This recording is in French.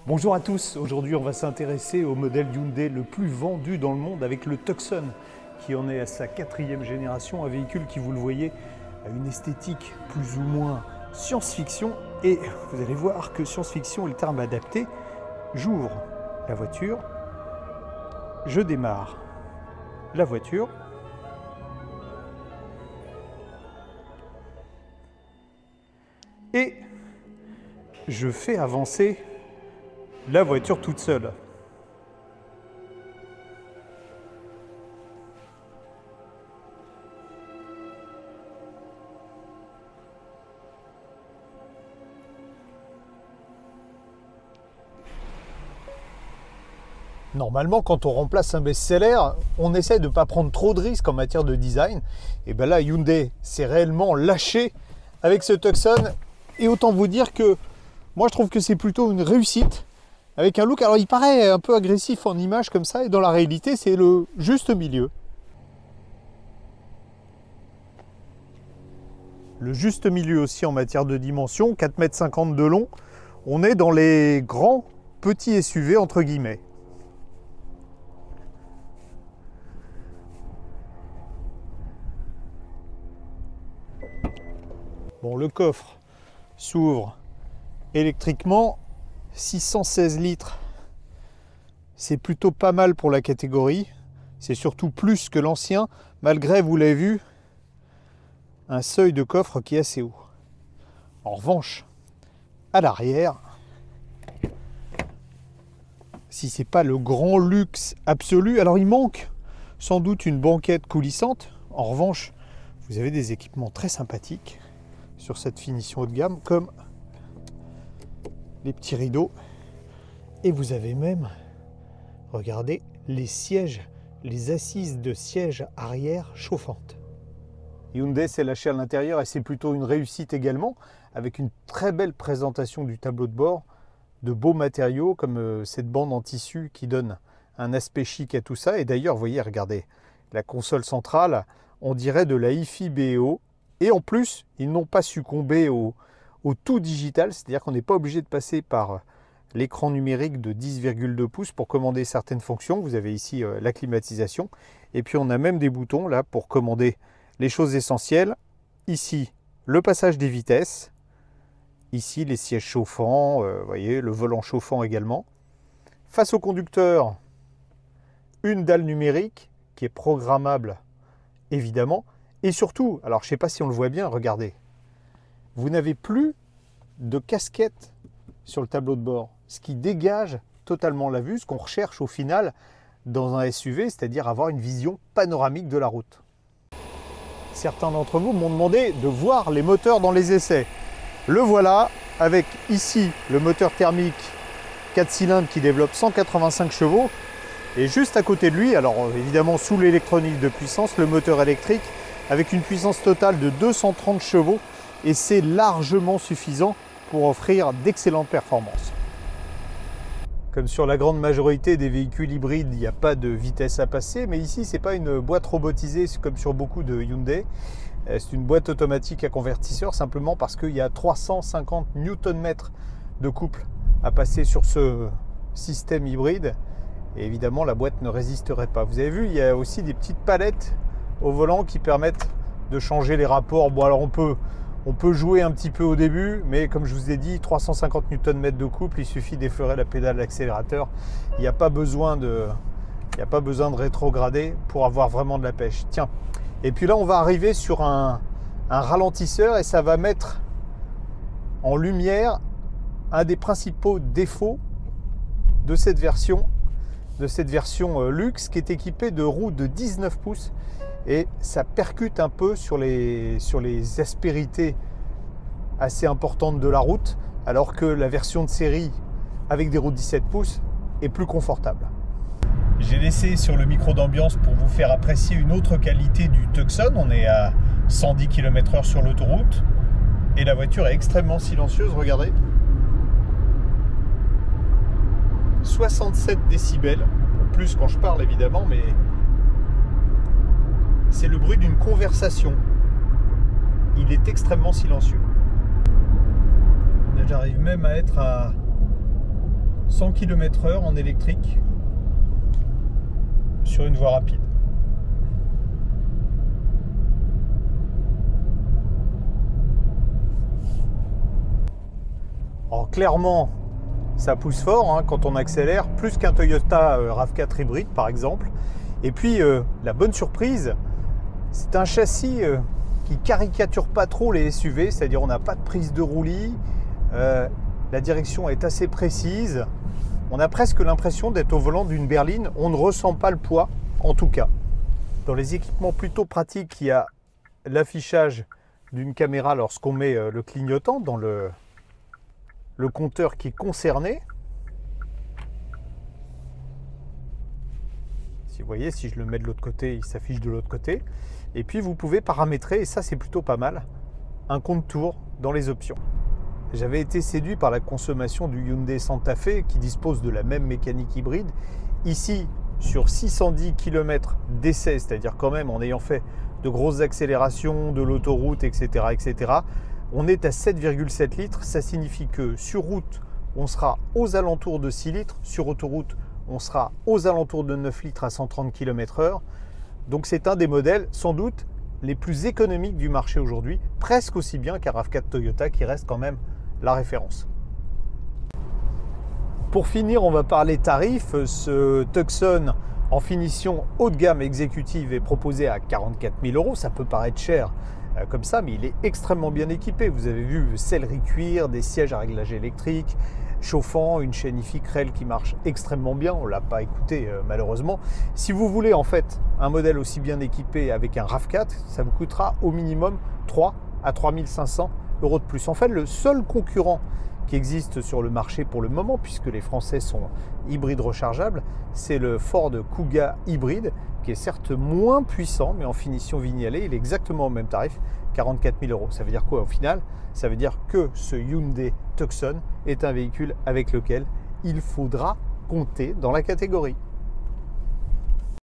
Bonjour à tous, aujourd'hui on va s'intéresser au modèle Hyundai le plus vendu dans le monde avec le Tucson qui en est à sa 4e génération, un véhicule qui, vous le voyez, a une esthétique plus ou moins science-fiction et vous allez voir que science-fiction est le terme adapté. J'ouvre la voiture, je démarre la voiture et je fais avancer la voiture toute seule. Normalement, quand on remplace un best-seller, on essaie de ne pas prendre trop de risques en matière de design. Et bien là, Hyundai s'est réellement lâché avec ce Tucson. Et autant vous dire que moi, je trouve que c'est plutôt une réussite. Avec un look, alors il paraît un peu agressif en image comme ça, et dans la réalité, c'est le juste milieu. Le juste milieu aussi en matière de dimension, 4,50 m de long. On est dans les grands petits SUV entre guillemets. Bon, le coffre s'ouvre électriquement. 616 litres, c'est plutôt pas mal pour la catégorie. C'est surtout plus que l'ancien, malgré, vous l'avez vu, un seuil de coffre qui est assez haut. En revanche, à l'arrière, si c'est pas le grand luxe absolu, alors il manque sans doute une banquette coulissante. En revanche, vous avez des équipements très sympathiques sur cette finition haut de gamme, comme les petits rideaux, et vous avez même, regardez, les sièges, les assises de sièges arrière chauffantes. Hyundai s'est lâché à l'intérieur et c'est plutôt une réussite également, avec une très belle présentation du tableau de bord, de beaux matériaux comme cette bande en tissu qui donne un aspect chic à tout ça. Et d'ailleurs, vous voyez, regardez, la console centrale, on dirait de la hi-fi BO, et en plus, ils n'ont pas succombé au tout digital, c'est-à-dire qu'on n'est pas obligé de passer par l'écran numérique de 10,2 pouces pour commander certaines fonctions. Vous avez ici la climatisation, et puis on a même des boutons là pour commander les choses essentielles. Ici, le passage des vitesses, ici les sièges chauffants, vous voyez, le volant chauffant également. Face au conducteur, une dalle numérique qui est programmable évidemment, et surtout, alors je ne sais pas si on le voit bien, regardez, vous n'avez plus de casquette sur le tableau de bord, ce qui dégage totalement la vue, ce qu'on recherche au final dans un SUV, c'est-à-dire avoir une vision panoramique de la route. Certains d'entre vous m'ont demandé de voir les moteurs dans les essais. Le voilà, avec ici le moteur thermique 4 cylindres qui développe 185 chevaux, et juste à côté de lui, alors évidemment sous l'électronique de puissance, le moteur électrique avec une puissance totale de 230 chevaux, et c'est largement suffisant pour offrir d'excellentes performances. Comme sur la grande majorité des véhicules hybrides, il n'y a pas de vitesse à passer, mais ici c'est pas une boîte robotisée comme sur beaucoup de Hyundai, c'est une boîte automatique à convertisseur, simplement parce qu'il y a 350 Nm de couple à passer sur ce système hybride, et évidemment la boîte ne résisterait pas. Vous avez vu, il y a aussi des petites palettes au volant qui permettent de changer les rapports. Bon, alors on peut jouer un petit peu au début, mais comme je vous ai dit, 350 Nm de couple, il suffit d'effleurer la pédale d'accélérateur. Il n'y a pas besoin de rétrograder pour avoir vraiment de la pêche. Tiens, et puis là on va arriver sur un ralentisseur, et ça va mettre en lumière un des principaux défauts de cette version luxe, qui est équipée de roues de 19 pouces. Et ça percute un peu sur les aspérités assez importantes de la route, alors que la version de série avec des roues de 17 pouces est plus confortable. J'ai laissé sur le micro d'ambiance pour vous faire apprécier une autre qualité du Tucson. On est à 110 km/h sur l'autoroute et la voiture est extrêmement silencieuse, regardez. 67 décibels, plus quand je parle évidemment, mais c'est le bruit d'une conversation. Il est extrêmement silencieux. J'arrive même à être à 100 km/h en électrique sur une voie rapide. Alors clairement, ça pousse fort hein, quand on accélère, plus qu'un Toyota RAV4 hybride par exemple. Et puis la bonne surprise, c'est un châssis qui caricature pas trop les SUV, c'est-à-dire on n'a pas de prise de roulis, la direction est assez précise, on a presque l'impression d'être au volant d'une berline, on ne ressent pas le poids en tout cas. Dans les équipements plutôt pratiques, il y a l'affichage d'une caméra lorsqu'on met le clignotant dans le compteur qui est concerné. Si vous voyez, si je le mets de l'autre côté, il s'affiche de l'autre côté. Et puis vous pouvez paramétrer, et ça c'est plutôt pas mal, un compte tour dans les options. J'avais été séduit par la consommation du Hyundai Santa Fe qui dispose de la même mécanique hybride. Ici, sur 610 km d'essai, c'est-à-dire quand même en ayant fait de grosses accélérations, de l'autoroute, etc., etc., on est à 7,7 litres. Ça signifie que sur route, on sera aux alentours de 6 litres. Sur autoroute, on sera aux alentours de 9 litres à 130 km/h. Donc c'est un des modèles sans doute les plus économiques du marché aujourd'hui, presque aussi bien qu'un RAV4 Toyota qui reste quand même la référence. Pour finir, on va parler tarifs. Ce Tucson en finition haut de gamme exécutive est proposé à 44 000 €. Ça peut paraître cher comme ça, mais il est extrêmement bien équipé. Vous avez vu sellerie cuir, des sièges à réglage électrique, chauffant, une chaîne IFIC qui marche extrêmement bien. On ne l'a pas écouté malheureusement. Si vous voulez en fait un modèle aussi bien équipé avec un RAV4, ça vous coûtera au minimum 3 à 3 500 € de plus. En fait, le seul concurrent qui existe sur le marché pour le moment, puisque les Français sont hybrides rechargeables, c'est le Ford Kuga hybride, qui est certes moins puissant, mais en finition vignalée, il est exactement au même tarif, 44 000 €. Ça veut dire quoi au final? Ça veut dire que ce Hyundai Tucson est un véhicule avec lequel il faudra compter dans la catégorie.